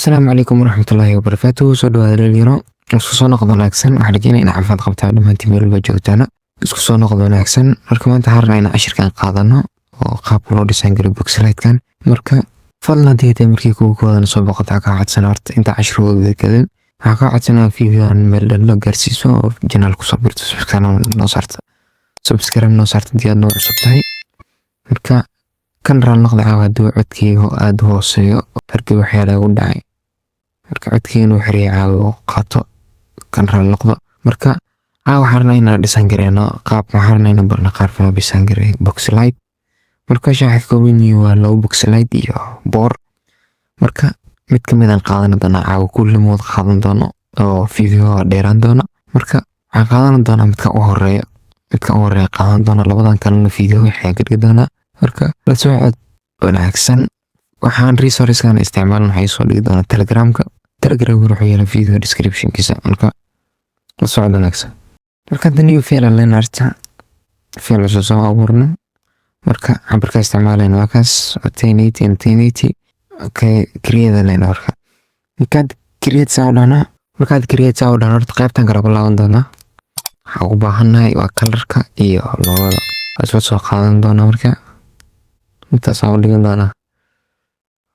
السلام عليكم ورحمة الله وبركاته. soo dhawaada dhalinyaro isku soo noqod wanaagsan. waxaan rajeynaa in caafimaad qabtaan dhammaantiin meel walba joogtaana isku soo noqod wanaagsan. marka maanta waxaan rabnaa in cashirkan qaadano oo qaabka loo design gareeyo boxlightkan. marka fadlan haddii ay tahay markii kugu koodan soo boqotaa kaa codsan horta inta cashirkooda kadib waxaa kaa codsanaa fiidiyoan meel dhan la gaarsiiso oo janaal ku soo birto subscribe noo saarta haddii aad noo cusub tahay. marka kan raal noqda hadduu codkayga aad u hooseeyo hargab waxyaalaha ugu dhacay. marka codkayga inuu xiriyo caawo qaato kan raal noqdo. marka waxaan rabnaa inaan design gareeno qaab waxaan rabnaa inaan barno qaabka loo design gareeyo boxlight. marka waxaa ka kooban yihiin waa labo boxlight iyo boor. marka mid ka mid aan qaadan doonaa caawo kulligood qaadan doono oo fiidiyooga dheeraan doona. marka waxaan qaadan doonaa midka u horeeya qaadan doona labadan kalena fiidiyooga waxaan ka dhigi doonaa. marka la socod wanaagsan. waxaan resource-kan isticmaalno waxay soo dhigi doonaa Telegram-ka wuxuu yeelaa video description-kiisa. marka la socod wanaagsan. marka new file aan leenarta file soo abuurno. marka cabirka isticmaalayna waa kaas 1080 and 1080. okay create leenarka markaad create saadana horta qaybtan kala laaban doonaa. waxaan u baahanahay waa color-ka iyo loogada soo qaadan doonaa. marka intaas aan dhigan doonaa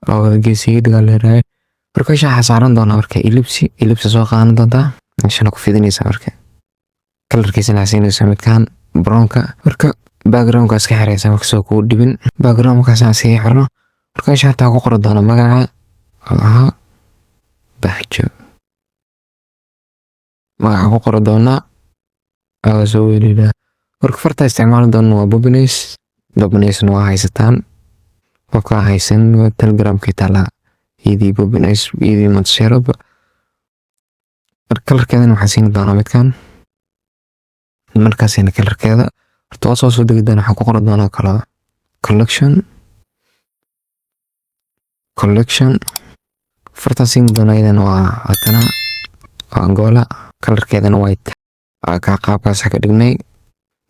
loogada geesiga dhigaa leedahay. marka waxaa saaran doonaa marka ellipse soo qaadan doontaa meeshana ku fidinaysa. marka colorkiisana siinaysa midkaan brownka. marka background-ka iska xiraysa marka soo ku dhibin background-kaas aan sii xirno. marka waxaa taa ku qoran doonaa magaca bahjo magaca ku qoran doonaa soo weelida. marka farta isticmaali doonaa waa Bobinace waa haysataan qofka haysan Telegram-ka tala idii Bobinace idii Matsherab. marka colorkeedana waxaa siin doonaa midkaan markaasina colorkeeda horta waa soo degi doonaa. waxaan ku qoran doonaa kala collection farta siin doonaa iyadana waa atana Angola colorkeedana white ka qaabkaas ka dhignay.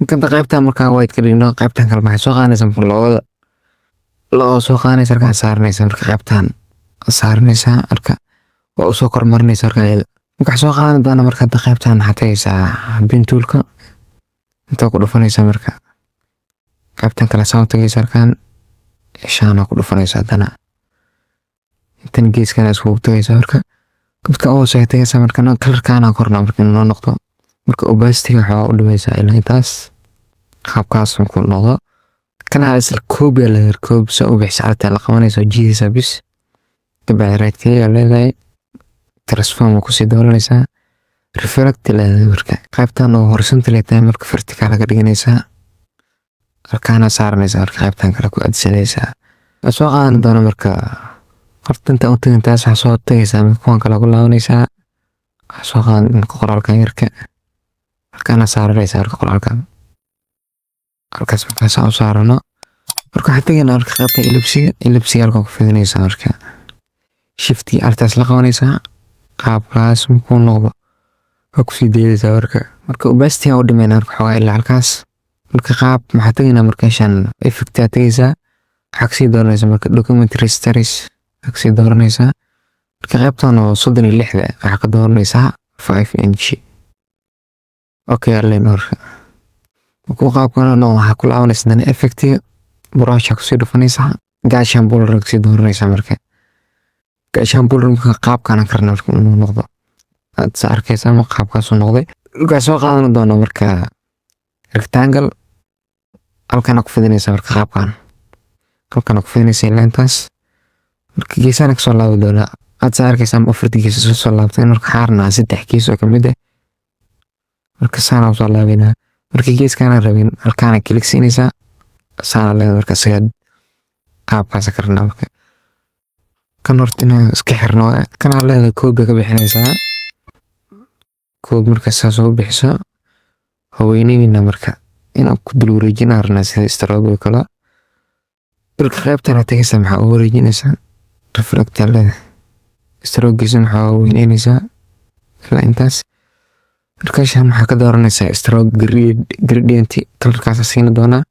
inta qaybta marka white ka dhigno qaybtan kale maxay soo qaanaysaa loogada loo soo qaanaysa marka saarnaysa. marka qaybtan saarnaysa marka waa u soo kormarinaysa. marka soo qaadan doona marka qaybtan xataysa bin toolka inta ku dhufanaysa. marka qaybtan kale soo tagaysa kan shaana ku dhufanaysa dana intan geeskana isku tagaysa. marka oo soo tagaysa marka color-kana korna marka inuu noqdo. marka opacity waxa u dhimaysa ilaa intaas qaabkaas ku noqdo. kana isla copy layer copy soo bixisa arta la qabanayso jiisa bis tabay right-ka leedahay transform ku sii dooranaysa reflect leedahay. marka qaybtan oo horizontal leedahay marka vertical ka dhiganaysa halkaana saarnaysa. marka qaybtan kale ku adsanaysa soo qaadan doona. marka fartinta u tagintaas soo tagaysa kuwan kale ku laabanaysa soo qaadan qoraalka yarka halkaana saarnaysa. marka qoraalka halkaas markaas aan saarano. marka waxaa tagayna marka qaybta ellipse halka ku fidinaysa. marka shift artaas la qabanaysa qaabkaas ku noqdo waa ku sii deeyaysa. marka opacity u dhimayna marka xogaa ilaa halkaas. marka qaab maxaa tagayna marka shan effect tagaysa waxaa sii dooranaysa. marka document registers waxaa sii dooranaysa. marka qaybtan oo 36 waxaa ka dooranaysa 5 inch. okay marka ku qaabkan waxaa ku laabanaysa dana effect brush ku sii dhufanaysa gashan border ku sii dooranaysa. marka gashan border qaabkan karna inuu noqdo aad arkaysa ma qaabkaas uu noqday. marka soo qaadan doona marka rectangle halkan ku fidinaysa. marka qaabkan halkan ku fidinaysa ilaa intaas. marka geesana ka soo laaban doona aad arkaysa ma fartigiisa soo laabtay. marka xaarna 3 kiis oo kamid ah. marka saana soo laabina. marka geeskana rabin halkaana click siinaysa saana leedahay. marka sayad qaabkaas karna marka kan hortina iska xirno kana leedahay copy ka bixinaysa. copy marka soo bixiso haweeneyna marka inaan ku dul wareejinarna sida strawberry kala. marka qaybtan tagaysa maxaa u wareejinaysa reflect leedahay strawberry maxaa u weynaysa ilaa intaas. marka shan maxaa ka dooranaysa gradient color-kaas siin doona.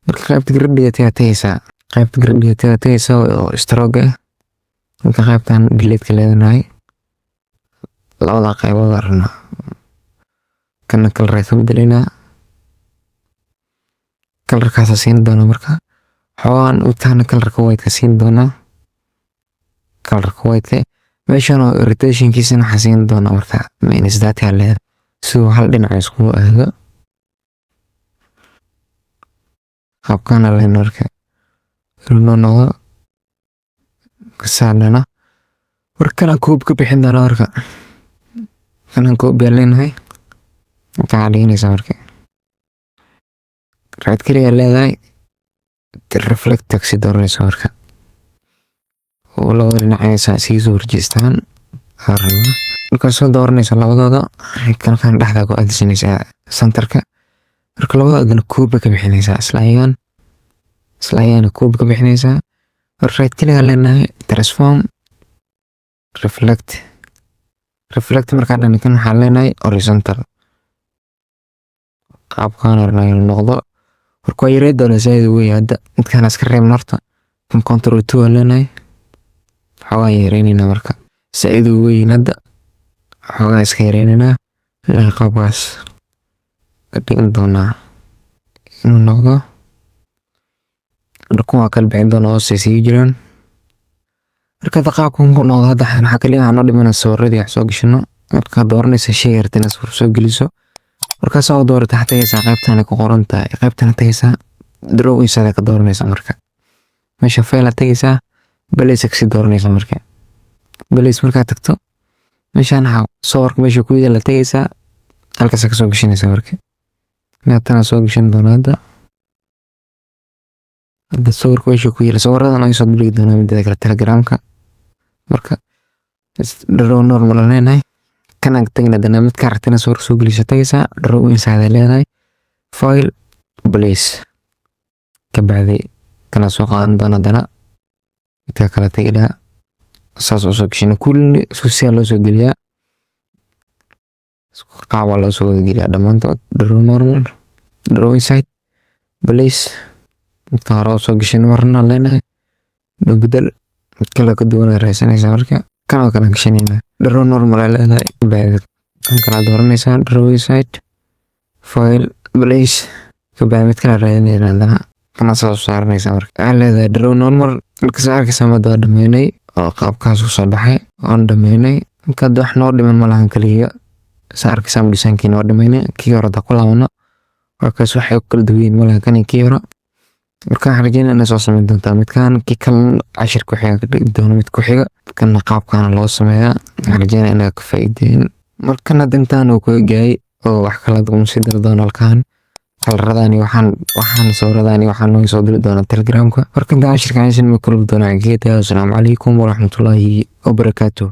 marka qaybta gradient tagaysa oo stroke marka qaybtan delete ka leedahay labada qaybood arna kana color ay bedelina colorkaas siin doona marka xawaan u taana colorka white ka siin doona colorka white meeshan rotation kiisana xasiin doona marka minus data leedahay soo hal dhinac isku aado habkana marka noqdo kasaadana warkana koob ka bixin doona marka kana koob leenahay ka cadeynaysa marka right kaliya leedahay reflect taxi dooranaysa marka oo loo dhinacaysa si soo horjeestaan harna marka soo dooranaysa labadooda kan dhexda ku aadsanaysa centerka marka labadooda koob ka bixinaysa islaayaan koob ka bixinaysa right kaliya leenahay transform reflect marka dhan kan waxaa leenahay horizontal qaabkan noqdo marka yareed doona sayid weey hadda midkaan iska reeb narta kan control 2 leenahay xawaa yareynina marka sayid weey hadda xawaa iska yareynina qaabkaas dhigin doona inuu noqdo marka kala bixin doona oo sii jiraan marka qaabkan ku noqdo hadda waxa kaliya aan dhimana sawirradii wax soo gashino marka dooranaysa shay yartana soo geliso marka soo doorata xataysa qaybtan ku qoran tahay qaybtan tageysa draw inside ka dooranaysa marka meesha file tageysa balays ka dooranaysa marka balays marka tagto meeshan sawirka meesha ku yaala tageysa halkaas ka soo gashanaysa marka meetana soo gashan doonada hadda sawirka meesha ku yaala sawiradan ay soo dhigi doonaa midda Telegramka marka draw normal leenahay kana tagna dana ka aragtana soo geliso tageysa draw inside leedahay file place ka bacdi kana soo qaadan doona dana inta kala tagida saas oo soo gashin kulli si loo soo geliya qaab loo soo geliya dhamaantood draw normal draw inside place inta hore soo gashin marna leenahay bedel kala ka duwan raasanaysa marka kana gashanayna draw normal leedahay bacdi kan kala dooranaysa draw inside file place ka bacdi kala raadinayna dana kana soo saaranaysa marka leedahay draw normal marka saarkiisa ma dhameynay oo qaabkaas u soo baxay aan dhameynay ka wax noo dhiman malahan kaliya saarkiisa ma dhisankii noo dhameynay kii hore ku laabana markaas waxay kala duween malahan kan kii hore marka xarjina soo sameyn doonta midkaan kii kan cashir ku xiga doona mid ku xiga kan qaabkan loo sameeyaa xarjina inaad ka faa'iideen marka intaan uu ku gaay oo wax kala duwan si doona halkaan kalradani waxaan sawirradani waxaan noo soo diri doona Telegramka marka cashirkan ma kulub doona geed. Assalaamu calaykum waraxmatullaahi wabarakaatuh.